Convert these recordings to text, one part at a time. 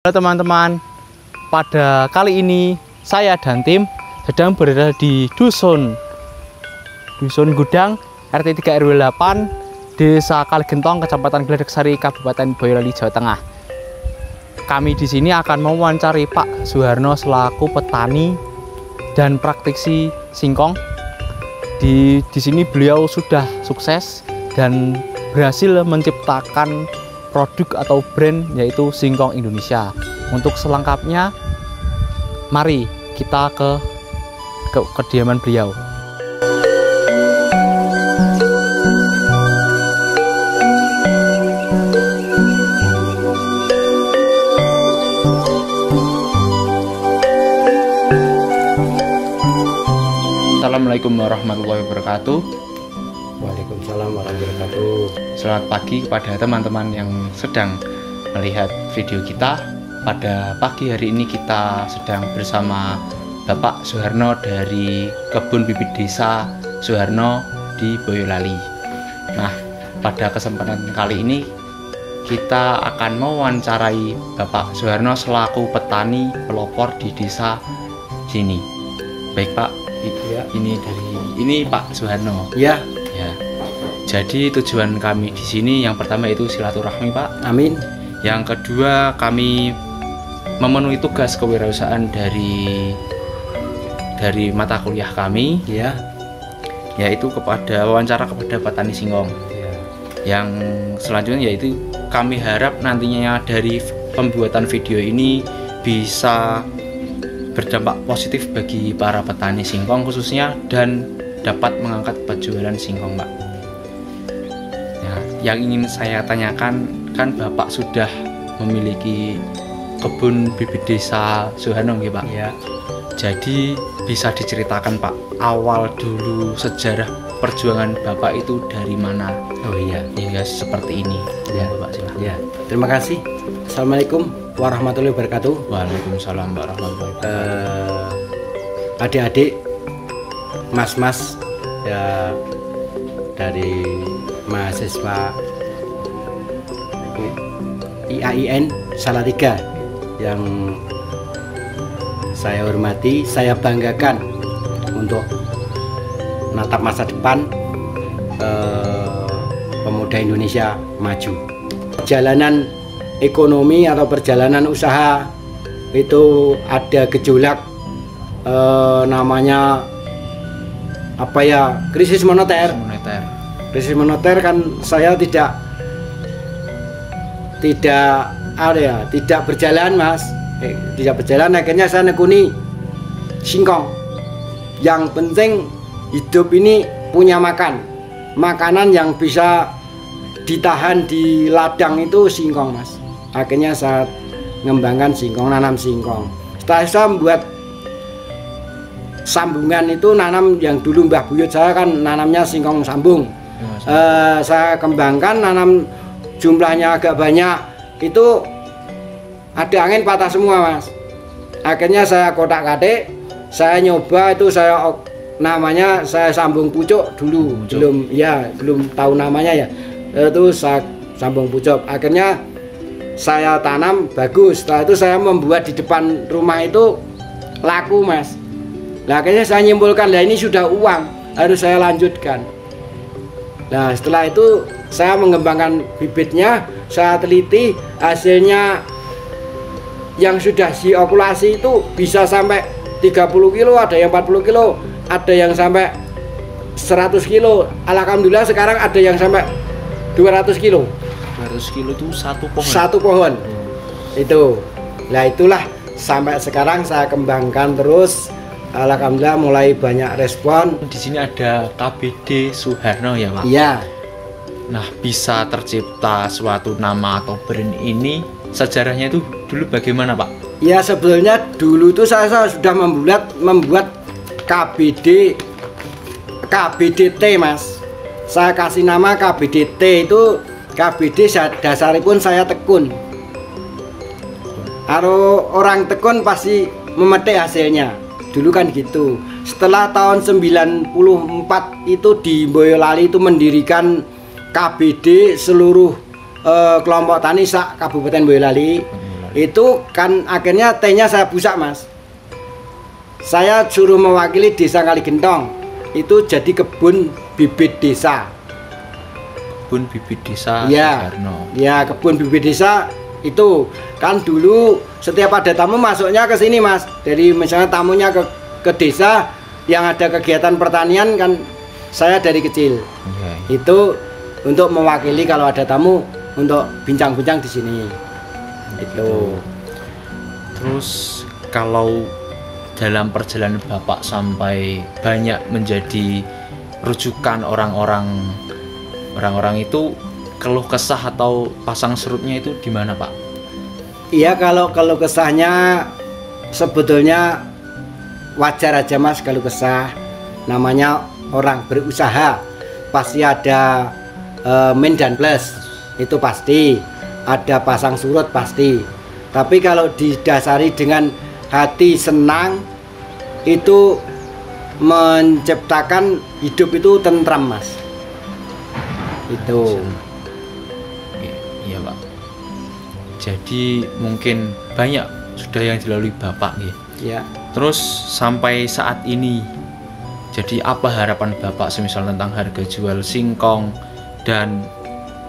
Halo teman-teman, pada kali ini saya dan tim sedang berada di Dusun Gudang RT 3 RW 8 Desa Kaligentong, Kecamatan Gledeksari, Kabupaten Boyolali, Jawa Tengah. Kami di sini akan mewawancari Pak Suharno selaku petani dan praktisi singkong. Di sini beliau sudah sukses dan berhasil menciptakan produk atau brand yaitu Singkong Indonesia. Untuk selengkapnya mari kita ke kediaman beliau. Assalamualaikum warahmatullahi wabarakatuh. Waalaikumsalam warahmatullahi wabarakatuh. Selamat pagi kepada teman-teman yang sedang melihat video kita. Pada pagi hari ini kita sedang bersama Bapak Suharno dari Kebun Bibit Desa Suharno di Boyolali. Nah, pada kesempatan kali ini kita akan mewawancarai Bapak Suharno selaku petani pelopor di desa sini. Baik Pak, Ya. Ini Pak Suharno. Ya. Ya. Jadi tujuan kami di sini yang pertama itu silaturahmi, Pak. Amin. Yang kedua, kami memenuhi tugas kewirausahaan dari mata kuliah kami, Ya. yaitu wawancara kepada petani singkong. Ya. Yang selanjutnya yaitu kami harap nantinya dari pembuatan video ini bisa berdampak positif bagi para petani singkong khususnya dan dapat mengangkat penjualan singkong, Pak. Ya, yang ingin saya tanyakan, kan Bapak sudah memiliki kebun bibit desa Suharno, Pak. Ya. Jadi bisa diceritakan, Pak, awal dulu sejarah perjuangan Bapak itu dari mana? Oh iya. Hingga seperti ini. Ya, Bapak, silahkan. Ya. Terima kasih. Assalamualaikum warahmatullahi wabarakatuh. Waalaikumsalam warahmatullahi wabarakatuh. Adik-adik, mas-mas ya, dari mahasiswa IAIN Salatiga yang saya hormati, saya banggakan untuk menatap masa depan pemuda Indonesia maju. Perjalanan ekonomi atau perjalanan usaha itu ada gejolak, namanya apa ya, krisis moneter. Krisis moneter kan saya tidak berjalan, Mas. Tidak berjalan, akhirnya saya nekuni singkong. Yang penting hidup ini punya makanan yang bisa ditahan di ladang itu singkong, Mas. Akhirnya saya mengembangkan singkong, nanam singkong. Setelah saya membuat sambungan itu, nanam yang dulu Mbah Buyut saya kan nanamnya singkong sambung. Saya kembangkan, nanam jumlahnya agak banyak, itu ada angin patah semua, Mas. Akhirnya saya kotak-katik, saya nyoba itu, namanya saya sambung pucuk dulu. Belum tahu namanya ya. Itu saya sambung pucuk. Akhirnya saya tanam bagus. Setelah itu saya membuat di depan rumah itu laku, Mas. Nah, akhirnya saya nyimpulkan, lah ini sudah uang, harus saya lanjutkan. Nah, setelah itu saya mengembangkan bibitnya, saya teliti, hasilnya yang sudah diokulasi itu bisa sampai 30 kilo, ada yang 40 kilo, ada yang sampai 100 kilo. Alhamdulillah sekarang ada yang sampai 200 kilo. 200 kilo itu satu pohon? Satu pohon. Itu. Nah, itulah sampai sekarang saya kembangkan terus. Alhamdulillah mulai banyak respon. Di sini ada KBD Suharno ya, Pak? Iya. Nah, bisa tercipta suatu nama atau brand ini, sejarahnya itu dulu bagaimana, Pak? Ya, sebetulnya dulu itu saya sudah membuat KBDT, Mas. Saya kasih nama KBDT itu, KBD dasaripun saya tekun. Kalau orang tekun pasti memetik hasilnya. Dulu kan gitu. Setelah tahun 94 itu di Boyolali itu mendirikan KBD seluruh kelompok tani sak Kabupaten Boyolali. Itu kan akhirnya tehnya saya busak, Mas. Saya suruh mewakili desa Kaligentong. Itu jadi kebun bibit desa. Kebun bibit desa Ya, Suharno. ya kebun bibit desa itu kan dulu setiap ada tamu masuknya ke sini, Mas. Dari misalnya tamunya ke desa yang ada kegiatan pertanian kan saya dari kecil. Ya. Itu untuk mewakili kalau ada tamu untuk bincang-bincang di sini. Itu. Terus kalau dalam perjalanan Bapak sampai banyak menjadi rujukan orang-orang itu, keluh kesah atau pasang surutnya itu di mana, Pak? Iya, kalau kesahnya sebetulnya wajar aja, Mas. Kalau kesah namanya orang berusaha pasti ada min dan plus, itu pasti ada pasang surut pasti. Tapi kalau didasari dengan hati senang, itu menciptakan hidup itu tentram, Mas. Itu. Iya, Pak. Jadi mungkin banyak sudah yang dilalui Bapak nih. Ya. Terus sampai saat ini, jadi apa harapan Bapak semisal tentang harga jual singkong, dan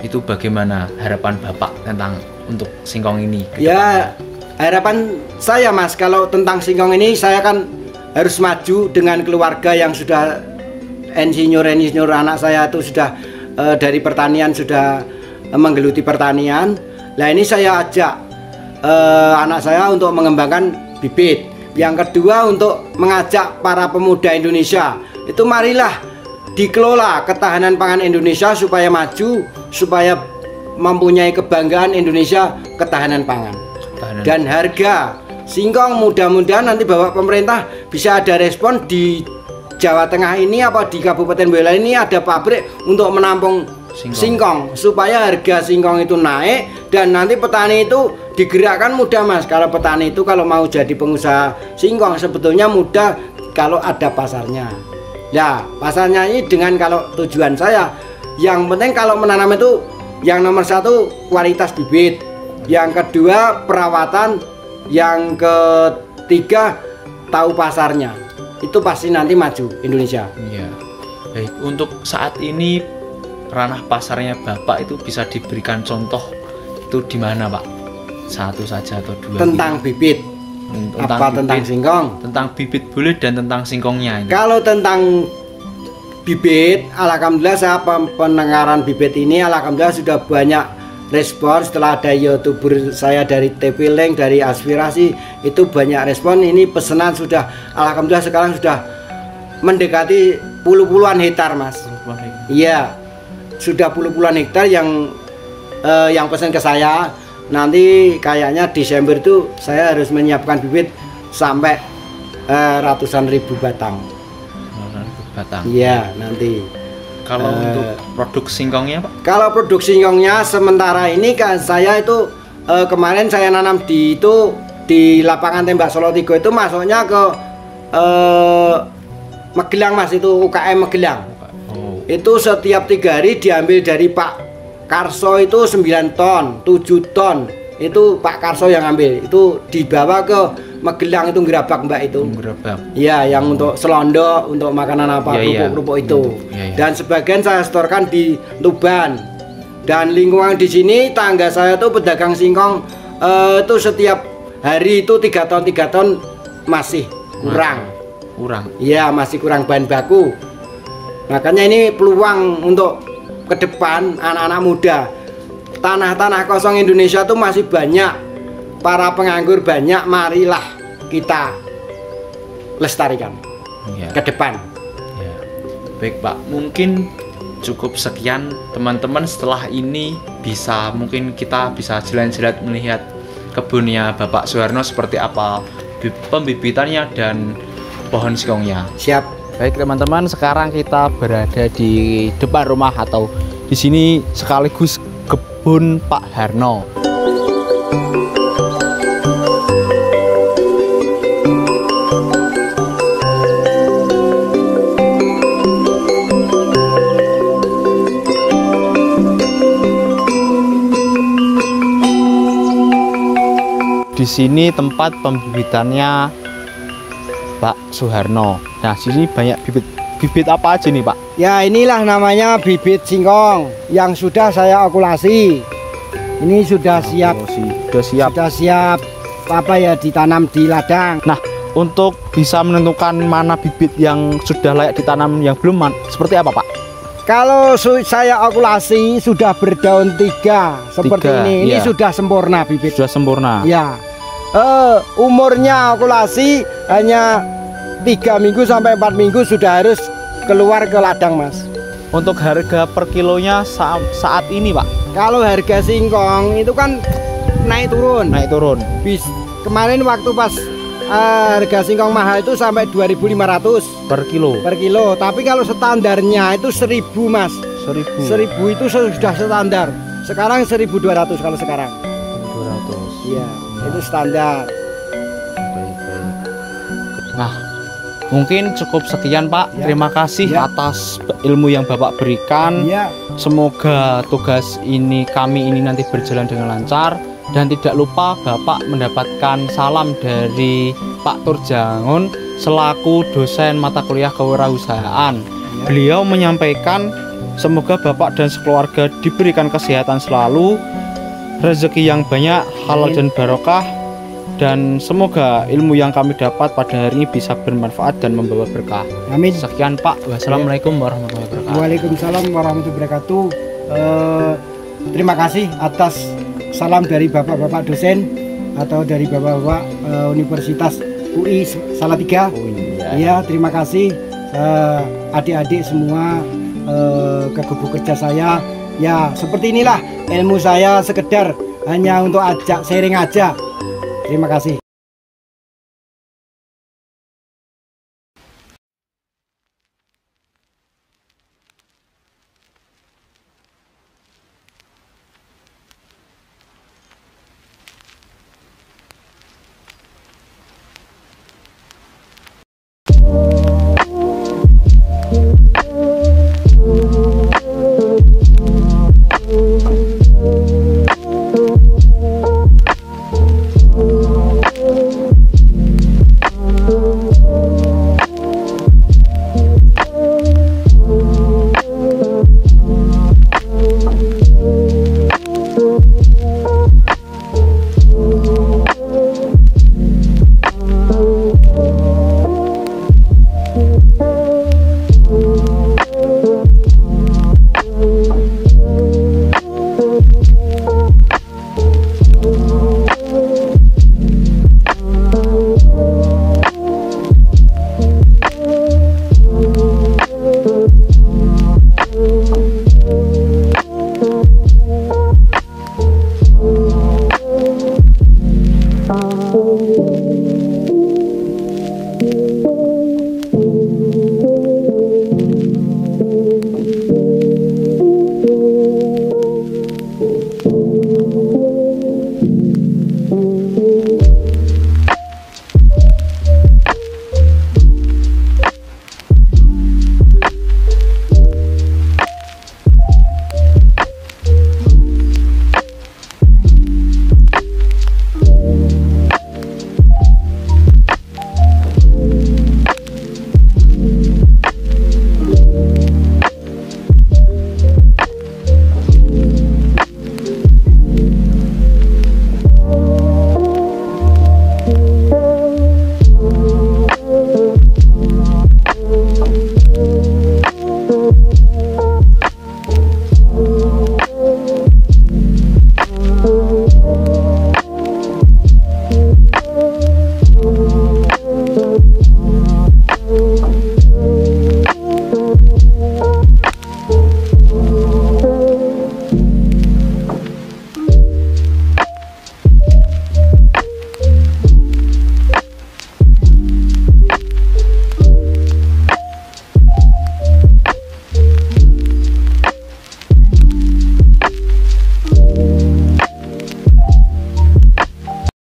itu bagaimana harapan Bapak tentang untuk singkong ini ke Ya, harapan saya, Mas, kalau tentang singkong ini saya kan harus maju dengan keluarga yang sudah insinyur anak saya itu sudah dari pertanian, sudah menggeluti pertanian. Nah, ini saya ajak anak saya untuk mengembangkan bibit. Yang kedua untuk mengajak para pemuda Indonesia, itu marilah dikelola ketahanan pangan Indonesia supaya maju, supaya mempunyai kebanggaan Indonesia ketahanan pangan. Dan harga singkong mudah-mudahan nanti Bapak pemerintah bisa ada respon di Jawa Tengah ini apa di Kabupaten Boyolali ini ada pabrik untuk menampung singkong supaya harga singkong itu naik dan nanti petani itu digerakkan mudah, Mas. Kalau petani itu kalau mau jadi pengusaha singkong sebetulnya mudah kalau ada pasarnya. Ya, pasarnya ini dengan kalau tujuan saya yang penting kalau menanam itu yang nomor satu kualitas bibit, yang kedua perawatan, yang ketiga tahu pasarnya. Itu pasti nanti maju Indonesia. Iya. Baik, untuk saat ini ranah pasarnya Bapak itu bisa diberikan contoh itu di mana, Pak? Satu saja atau dua? Tentang bibit. Tentang singkong? Tentang bibit boleh dan tentang singkongnya. Itu. Kalau tentang bibit, alhamdulillah saya pendengaran bibit ini alhamdulillah sudah banyak respon setelah ada YouTuber saya dari TP Link, dari Aspirasi, itu banyak respon. Ini pesanan sudah alhamdulillah sekarang sudah mendekati puluhan hektar, Mas. Iya, sudah puluhan hektar yang pesan ke saya. Nanti kayaknya Desember itu saya harus menyiapkan bibit sampai ratusan ribu batang. Iya, nanti. Kalau untuk produk singkongnya, Pak? Kalau produk singkongnya sementara ini kan saya itu kemarin saya nanam di di lapangan tembak Solo 3 itu masuknya ke Magelang, Mas, itu UKM Magelang. Oh. Itu setiap 3 hari diambil dari Pak Karso itu 9 ton, 7 ton. Itu Pak Karso yang ambil. Itu dibawa ke Magelang itu gerabak, Mbak, itu. Gerabak. Iya, yang untuk selondok, untuk makanan apa, kerupuk-kerupuk itu. Dan sebagian saya setorkan di Tuban. Dan lingkungan di sini tangga saya tuh pedagang singkong itu setiap hari itu 3 ton masih kurang. Iya, masih kurang bahan baku. Makanya ini peluang untuk ke depan anak-anak muda. Tanah-tanah kosong Indonesia tuh masih banyak. Para penganggur banyak, marilah kita lestarikan ke depan. Ya. Baik, Pak, mungkin cukup sekian teman-teman. Setelah ini mungkin kita bisa jalan-jalan melihat kebunnya Bapak Suharno seperti apa pembibitannya dan pohon singkongnya. Siap. Baik teman-teman, sekarang kita berada di depan rumah atau di sini sekaligus kebun Pak Harno. sini tempat pembibitannya Pak Suharno. Nah, sini banyak bibit apa aja nih, Pak? Ya, inilah namanya bibit singkong yang sudah saya okulasi. Ini sudah siap. Sudah siap apa ya ditanam di ladang. Nah, untuk bisa menentukan mana bibit yang sudah layak ditanam yang belum, seperti apa, Pak? Kalau saya okulasi sudah berdaun 3 seperti ini. Ini sudah sempurna bibit. Sudah sempurna. Ya. Umurnya okulasi hanya 3 minggu sampai 4 minggu sudah harus keluar ke ladang, Mas. Untuk harga per kilonya saat ini, Pak? Kalau harga singkong itu kan naik turun. Kemarin waktu pas harga singkong mahal itu sampai 2.500 per kilo. Tapi kalau standarnya itu 1.000, Mas. 1.000 itu sudah standar. Sekarang 1.200 kalau sekarang. 200. Iya, itu standar. Nah, mungkin cukup sekian, Pak. Ya. Terima kasih atas ilmu yang Bapak berikan. Ya. Semoga tugas kami ini nanti berjalan dengan lancar. Dan tidak lupa Bapak mendapatkan salam dari Pak Turjangun selaku dosen mata kuliah kewirausahaan. Ya. Beliau menyampaikan semoga Bapak dan sekeluarga diberikan kesehatan selalu, rezeki yang banyak, halal dan barokah. Dan semoga ilmu yang kami dapat pada hari ini bisa bermanfaat dan membawa berkah. Amin. Sekian, Pak. Wassalamualaikum warahmatullahi wabarakatuh. Waalaikumsalam warahmatullahi wabarakatuh. Terima kasih atas salam dari bapak-bapak dosen atau dari bapak-bapak Universitas UI Salatiga. Ya, terima kasih adik-adik semua ke gubuk kerja saya. Ya, seperti inilah ilmu saya, sekedar hanya untuk ajak sharing aja. Terima kasih.